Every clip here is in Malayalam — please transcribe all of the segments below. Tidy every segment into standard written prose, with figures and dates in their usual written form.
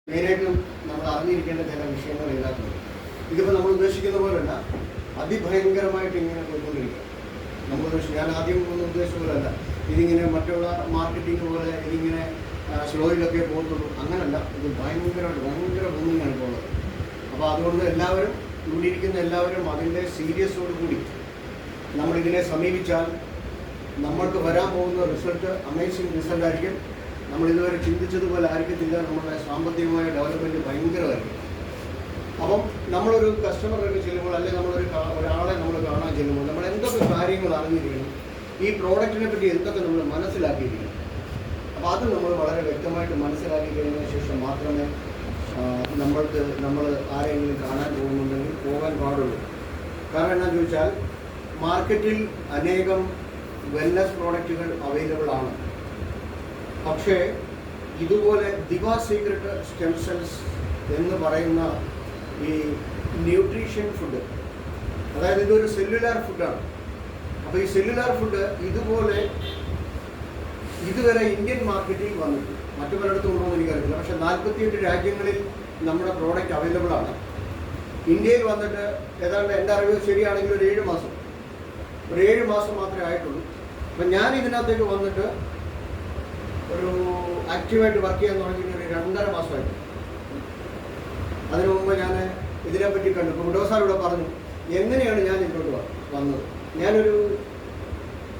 മെയിനായിട്ടും നമ്മൾ അറിഞ്ഞിരിക്കേണ്ട ചില വിഷയങ്ങൾ ഇതിനകത്തുണ്ട്. ഇതിപ്പോൾ നമ്മൾ ഉദ്ദേശിക്കുന്ന പോലെയല്ല, അതിഭയങ്കരമായിട്ട് ഇങ്ങനെ പോയിക്കൊണ്ടിരിക്കുക. ഞാൻ ആദ്യം ഒന്നും ഉദ്ദേശിച്ച പോലെയല്ല, ഇതിങ്ങനെ മറ്റുള്ള മാർക്കറ്റിംഗ് പോലെ ഇതിങ്ങനെ സ്ലോയിലൊക്കെ പോകത്തുള്ളൂ, അങ്ങനല്ല. ഇത് ഭയങ്കര ബൂമിങ്ങാണ് ഇപ്പോൾ ഉള്ളത്. അപ്പോൾ അതുകൊണ്ട് എല്ലാവരും ഇവിടെ ഇരിക്കുന്ന എല്ലാവരും അതിൻ്റെ സീരിയസോട് കൂടി നമ്മളിതിനെ സമീപിച്ചാൽ നമ്മൾക്ക് വരാൻ പോകുന്ന റിസൾട്ട് അമേസിങ് റിസൾട്ടായിരിക്കും. നമ്മൾ ഇതുവരെ ചിന്തിച്ചതുപോലെ ആയിരിക്കത്തില്ല. നമ്മുടെ സാമ്പത്തികമായ ഡെവലപ്മെൻറ്റ് ഭയങ്കരമായിരിക്കും. അപ്പം നമ്മളൊരു കസ്റ്റമറൊക്കെ ചെല്ലുമ്പോൾ, അല്ലെങ്കിൽ ഒരാളെ നമ്മൾ കാണാൻ ചെല്ലുമ്പോൾ നമ്മൾ എന്തൊക്കെ കാര്യങ്ങൾ അറിഞ്ഞിരിക്കണം, ഈ പ്രോഡക്റ്റിനെ പറ്റി എന്തൊക്കെ നമ്മൾ മനസ്സിലാക്കിയിരിക്കണം. അപ്പോൾ അത് നമ്മൾ വളരെ വ്യക്തമായിട്ട് മനസ്സിലാക്കി കഴിഞ്ഞ ശേഷം മാത്രമേ നമ്മൾ ആരെങ്കിലും കാണാൻ പോകുന്നുണ്ടെങ്കിൽ പോകാൻ പാടുള്ളൂ. കാരണം എന്താണെന്ന് ചോദിച്ചാൽ, മാർക്കറ്റിൽ അനേകം വെൽനസ് പ്രോഡക്റ്റുകൾ അവൈലബിൾ ആണ്. പക്ഷേ ഇതുപോലെ ദിവ സീക്രട്ട് സ്റ്റെം സെൽസ് എന്ന് പറയുന്ന ഈ ന്യൂട്രീഷൻ ഫുഡ്, അതായത് ഇതൊരു സെല്ലുലാർ ഫുഡാണ്. അപ്പോൾ ഈ സെല്ലുലാർ ഫുഡ് ഇതുവരെ ഇന്ത്യൻ മാർക്കറ്റിൽ വന്നിട്ട് മറ്റു പലയിടത്തും ഉണ്ടോ എന്ന് എനിക്കറിയില്ല. പക്ഷേ 48 രാജ്യങ്ങളിൽ നമ്മുടെ പ്രോഡക്റ്റ് അവൈലബിൾ ആണ്. ഇന്ത്യയിൽ വന്നിട്ട് ഏതാണ്ട് എൻ്റെ അറിവ് ശരിയാണെങ്കിൽ ഒരു 7 മാസം മാത്രമേ ആയിട്ടുള്ളൂ. അപ്പം ഞാൻ ഇതിനകത്തേക്ക് വന്നിട്ട് ഒരു ആക്റ്റീവായിട്ട് വർക്ക് ചെയ്യാൻ തുടങ്ങിയിട്ട് ഒരു 2.5 മാസമായിട്ട്. അതിനു മുമ്പ് ഞാൻ ഇതിനെപ്പറ്റി കണ്ടു. ഇപ്പോൾ ഉടോസാറിവിടെ പറഞ്ഞു എങ്ങനെയാണ് ഞാൻ ഇങ്ങോട്ട് വന്നത്. ഞാനൊരു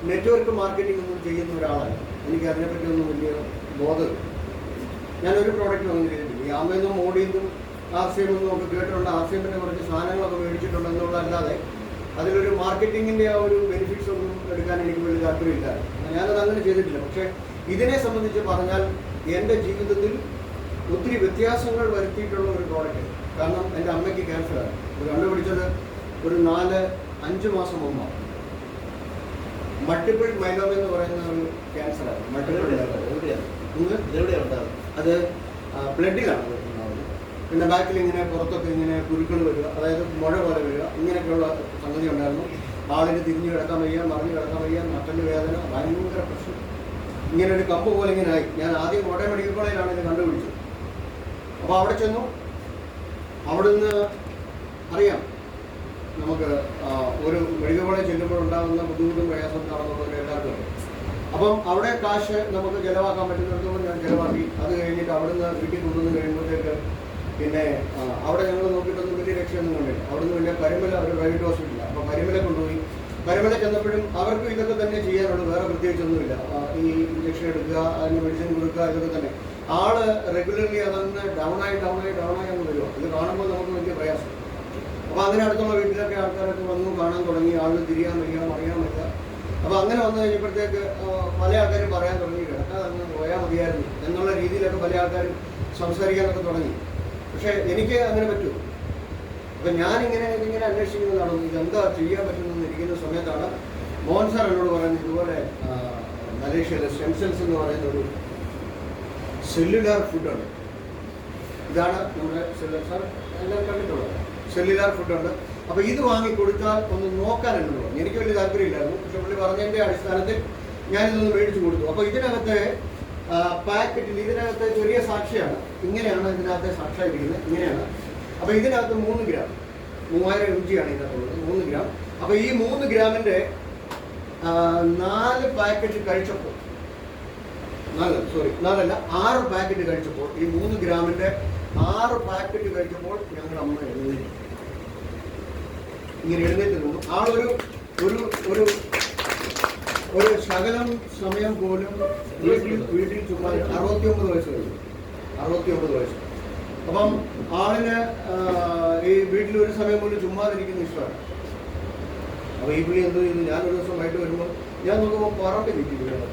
നെറ്റ്വർക്ക് മാർക്കറ്റിംഗ് ഒന്നും ചെയ്യുന്ന ഒരാളാണ്. എനിക്ക് അതിനെപ്പറ്റി ഒന്നും വലിയ ബോധമില്ല. ഞാനൊരു പ്രോഡക്റ്റ് ഒന്നും ചെയ്തിട്ടില്ല. ഈ ആമയെന്നും മോഡിയെന്നും RCM ഒന്നും ഒക്കെ കേട്ടിട്ടുണ്ട്. RCMൻ്റെ കുറച്ച് സാധനങ്ങളൊക്കെ മേടിച്ചിട്ടുണ്ടെന്നുള്ളതല്ലാതെ അതിലൊരു മാർക്കറ്റിങ്ങിൻ്റെ ആ ഒരു ബെനിഫിറ്റ്സ് ഒന്നും എടുക്കാൻ എനിക്ക് വലിയ താല്പര്യമില്ല. ഞാനത് അങ്ങനെ ചെയ്തിട്ടില്ല. പക്ഷേ ഇതിനെ സംബന്ധിച്ച് പറഞ്ഞാൽ എൻ്റെ ജീവിതത്തിൽ ഒത്തിരി വ്യത്യാസങ്ങൾ വരുത്തിയിട്ടുള്ള ഒരു പ്രോഡക്റ്റ്. കാരണം എൻ്റെ അമ്മയ്ക്ക് ക്യാൻസറാണ്. ഇത് കണ്ടുപിടിച്ചത് ഒരു 4-5 മാസം മുമ്പാണ്. മൾട്ടിപ്പിൾ മൈലോമ എന്ന് പറയുന്ന ഒരു ക്യാൻസറാണ്. അത് ബ്ലഡിലാണ് ഉണ്ടാവുന്നത്. പിന്നെ ബാക്കിൽ ഇങ്ങനെ പുറത്തൊക്കെ ഇങ്ങനെ കുരുക്കൾ വരിക, അതായത് മുഴ പോലെ വരിക, ഇങ്ങനെയൊക്കെയുള്ള സംഗതി ഉണ്ടായിരുന്നു. ആളിന് തിരിഞ്ഞ് കിടക്കാൻ വയ്യ, മറിഞ്ഞ് കിടക്കാൻ വയ്യ, നട്ടല് വേദന, ഭയങ്കര പ്രശ്നം. ഇങ്ങനെ ഒരു കമ്പ് പോലെ ഇങ്ങനെ ആയി. ഞാൻ ആദ്യം കോട്ടയം മെഡിക്കൽ കോളേജിലാണ് ഇത് കണ്ടുപിടിച്ചത്. അപ്പോൾ അവിടെ ചെന്നു. അവിടെ നിന്ന് അറിയാം നമുക്ക് ഒരു മെഡിക്കൽ കോളേജ് ചെല്ലുമ്പോൾ ഉണ്ടാകുന്ന ബുദ്ധിമുട്ടും പ്രയാസം നടന്നുള്ളത് എല്ലാവർക്കും അറിയാം. അപ്പം അവിടെ കാശ് നമുക്ക് ചിലവാക്കാൻ പറ്റുന്നിടത്തോളം ഞാൻ ചിലവാക്കി. അത് കഴിഞ്ഞിട്ട് അവിടെ നിന്ന് വീട്ടിൽ കൊണ്ടുവന്ന് കഴിയുമ്പോഴത്തേക്ക് പിന്നെ അവിടെ ഞങ്ങൾ നോക്കിയിട്ടൊന്നും വലിയ രക്ഷയൊന്നും കണ്ടില്ല. അവിടെ നിന്ന് പിന്നെ കരിമല ഒരു പ്രൈവറ്റ് ഹോസ്പിറ്റലാണ്. അപ്പോൾ കരിമല കൊണ്ടുപോയി. കരിമല ചെന്നപ്പോഴും അവർക്ക് ഇതൊക്കെ തന്നെ ചെയ്യാനുള്ളൂ, വേറെ പ്രത്യേകിച്ചൊന്നുമില്ല. ഈ ഇഞ്ചക്ഷൻ എടുക്കുക, അതിന് മെഡിസിൻ കൊടുക്കുക, ഇതൊക്കെ തന്നെ. ആള് റെഗുലർലി അതങ്ങ് ഡൗണായി അങ്ങ് വരുമോ. ഇത് കാണുമ്പോൾ നമുക്ക് വലിയ പ്രയാസം. അപ്പോൾ അങ്ങനെ അടുത്തുള്ള വീട്ടിലൊക്കെ ആൾക്കാരൊക്കെ വന്നു കാണാൻ തുടങ്ങി. ആള് തിരിയാൻ വയ്യ, അറിയാൻ വയ്യ. അപ്പോൾ അങ്ങനെ വന്നു കഴിഞ്ഞപ്പോഴത്തേക്ക് പല ആൾക്കാരും പറയാൻ തുടങ്ങി, കിടക്കാതെ അങ്ങ് പോയാൽ മതിയായിരുന്നു എന്നുള്ള രീതിയിലൊക്കെ പല ആൾക്കാരും സംസാരിക്കാനൊക്കെ തുടങ്ങി. പക്ഷേ എനിക്ക് അങ്ങനെ പറ്റൂ. അപ്പം ഞാനിങ്ങനെ അന്വേഷിക്കുന്നതാണ് ഇതെന്താ ചെയ്യാൻ പറ്റുമെന്ന് ഇരിക്കുന്ന സമയത്താണ് മോഹൻ സാർ എന്നോട് പറയുന്നത് ഇതുപോലെ മലേഷ്യയിലെ സ്റ്റെം സെൽസ് എന്ന് പറയുന്ന ഒരു സെല്ലുലാർ ഫുഡുണ്ട്. ഇതാണ് നമ്മുടെ സാർ എല്ലാം കണ്ടിട്ടുള്ളത്. സെല്ലുലാർ ഫുഡുണ്ട്. അപ്പോൾ ഇത് വാങ്ങിക്കൊടുത്താൽ ഒന്ന് നോക്കാൻ എന്നോട് പറഞ്ഞു. എനിക്ക് വലിയ താല്പര്യമില്ലായിരുന്നു. പക്ഷെ പുള്ളി പറഞ്ഞതിൻ്റെ അടിസ്ഥാനത്തിൽ ഞാനിതൊന്ന് മേടിച്ചു കൊടുത്തു. അപ്പോൾ ഇതിനകത്തെ പാക്കറ്റിൽ ഇതിനകത്ത് ചെറിയ സാക്ഷിയാണ്. ഇങ്ങനെയാണ് ഇതിനകത്തെ സാക്ഷിയായിരിക്കുന്നത്, ഇങ്ങനെയാണ്. അപ്പോൾ ഇതിനകത്ത് 3 ഗ്രാം 3000 mg ആണ് ഇതിനകത്തുള്ളത്, 3 ഗ്രാം. അപ്പോൾ ഈ 3 ഗ്രാമിൻ്റെ 4 പാക്കറ്റ് കഴിച്ചപ്പോൾ 6 പാക്കറ്റ് കഴിച്ചപ്പോൾ, ഈ 3 ഗ്രാമിൻ്റെ 6 പാക്കറ്റ് കഴിച്ചപ്പോൾ ഞങ്ങളുടെ അമ്മ ഇങ്ങനെ എഴുന്നേറ്റ് നിന്നു. ആളൊരു ഒരു ശകലം സമയം പോലും വീട്ടിൽ ചുമ്മാ 69 വയസ്സ് കഴിഞ്ഞു. 69 വയസ്സ്. അപ്പം ആളിന് ഈ വീട്ടിൽ ഒരു സമയം പോലും ചുമ്മാതിരിക്കുന്ന ഇഷ്ടമാണ്. അപ്പോൾ ഈ പുള്ളി എന്തോ ചെയ്യുന്നു, ഞാനൊരു ദിവസം വൈകിട്ട് വരുമ്പോൾ ഞാൻ നോക്കുമ്പോൾ പറമ്പിൽ നിൽക്കുന്നു.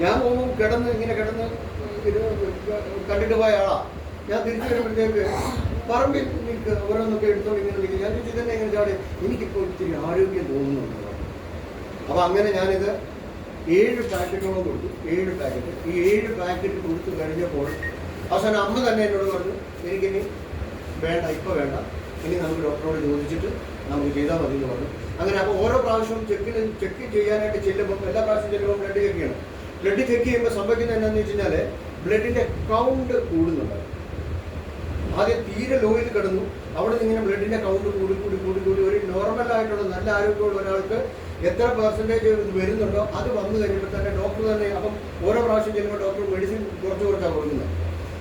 ഞാൻ പോകുമ്പോൾ കിടന്ന് ഇത് കണ്ടിട്ട് പോയ ആളാണ്. ഞാൻ തിരിച്ചു വരുമ്പോഴത്തേക്ക് പറമ്പിൽ നിൽക്കുക, ഓരോന്നൊക്കെ എടുത്തോണ്ട് ഇങ്ങനെ നിൽക്കുക. ഞാൻ ചോദിച്ചു തന്നെ എങ്ങനെ ചാടി, എനിക്കിപ്പോൾ ഇത്തിരി ആരോഗ്യം തോന്നുന്നുണ്ട്. അപ്പോൾ അങ്ങനെ ഞാനിത് 7 പാക്കറ്റോളം കൊടുത്തു. 7 പാക്കറ്റ്. ഈ 7 പാക്കറ്റ് കൊടുത്തു കഴിഞ്ഞപ്പോൾ അവസാനം അമ്മ തന്നെ എന്നോട് പറഞ്ഞു, എനിക്കിനി വേണ്ട, ഇപ്പോൾ വേണ്ട, ഇനി നമുക്ക് ഡോക്ടറോട് ചോദിച്ചിട്ട് നമുക്ക് ചെയ്താൽ മതി എന്ന് പറഞ്ഞു. അങ്ങനെ അപ്പോൾ ഓരോ പ്രാവശ്യവും ചെക്ക് ചെയ്യാനായിട്ട് ചെല്ലുമ്പോൾ, എല്ലാ പ്രാവശ്യം ചെല്ലുമ്പോൾ ബ്ലഡ് ചെക്ക് ചെയ്യണം. ബ്ലഡ് ചെക്ക് ചെയ്യുമ്പോൾ സംഭവിക്കുന്നത് എന്താണെന്ന് വെച്ച് കഴിഞ്ഞാൽ ബ്ലഡിൻ്റെ കൗണ്ട് കൂടുന്നുണ്ട്. ആദ്യം തീരെ ലോയിൽ കിടന്നു. അവിടെ നിന്ന് ഇങ്ങനെ ബ്ലഡിൻ്റെ കൗണ്ട് കൂടി കൂടി കൂടി കൂടി ഒരു നോർമലായിട്ടുള്ള നല്ല ആരോഗ്യമുള്ള ഒരാൾക്ക് എത്ര പെർസെൻറ്റേജ് ഇത് വരുന്നുണ്ടോ അത് വന്നു കഴിഞ്ഞപ്പോൾ തന്നെ ഡോക്ടർ തന്നെ, അപ്പം ഓരോ പ്രാവശ്യം ചെല്ലുമ്പോൾ ഡോക്ടർ മെഡിസിൻ കുറച്ച് കുറച്ചാണ് കൊടുക്കുന്നത്.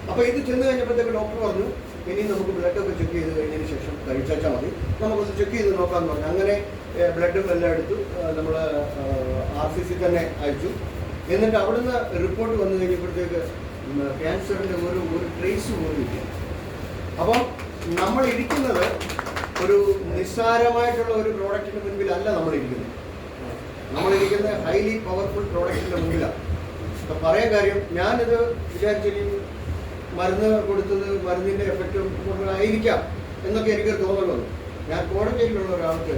അപ്പോൾ ഇത് ചെന്ന് കഴിഞ്ഞപ്പോഴത്തേക്ക് ഡോക്ടർ പറഞ്ഞു ഇനി നമുക്ക് ബ്ലഡൊക്കെ ചെക്ക് ചെയ്ത് കഴിഞ്ഞതിന് ശേഷം കഴിച്ചാൽ മതി, നമുക്കൊന്ന് ചെക്ക് ചെയ്ത് നോക്കാമെന്ന് പറഞ്ഞു. അങ്ങനെ ബ്ലഡും എല്ലാം എടുത്തു നമ്മൾ RCC തന്നെ അയച്ചു. എന്നിട്ട് അവിടുന്ന് റിപ്പോർട്ട് വന്നു കഴിഞ്ഞപ്പോഴത്തേക്ക് ക്യാൻസറിൻ്റെ ഒരു ട്രേസ് പോലും ഇല്ല. അപ്പം നമ്മൾ ഇരിക്കുന്നത് ഒരു നിസ്സാരമായിട്ടുള്ള ഒരു പ്രോഡക്റ്റിന് മുൻപിലല്ല നമ്മളിരിക്കുന്നത്. നമ്മളിരിക്കുന്ന ഹൈലി പവർഫുൾ പ്രോഡക്റ്റിൻ്റെ മുൻപിലാണ്. അപ്പം പറയാൻ കാര്യം, ഞാനിത് വിചാരിച്ചിനി മരുന്ന് കൊടുത്തത് മരുന്നിൻ്റെ എഫക്റ്റ് കൊണ്ടായിരിക്കാം എന്നൊക്കെ എനിക്കൊരു തോന്നൽ വന്നു. ഞാൻ കോടഞ്ചേരിയിലുള്ള ഒരാൾക്ക്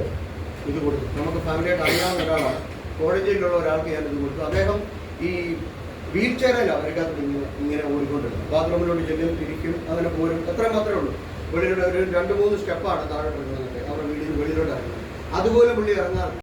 ഇത് കൊടുത്തു. നമുക്ക് ഫാമിലിയായിട്ട് അറിയാവുന്ന ഒരാളാണ്. കോടഞ്ചേരിയിലുള്ള ഒരാൾക്ക് ഞാനിത് കൊടുത്തു. അദ്ദേഹം ഈ വീൽ ചെയറിലാണ് അവരൊക്കെ ഇങ്ങനെ ഓടിക്കൊണ്ടിരുന്നത്. ബാത്റൂമിലോട്ട് ചെല്ലും, തിരിക്കും, അങ്ങനെ പോരും, എത്ര മാത്രമേ ഉള്ളൂ. വെളിയിലൂടെ ഒരു 2-3 സ്റ്റെപ്പാണ് താഴോട്ട് ഇറങ്ങുന്നത്. അവരുടെ വീടിന് വെളിയിലോട്ട് ഇറങ്ങുന്നത്. അതുപോലെ പുള്ളി ഇറങ്ങാറ്.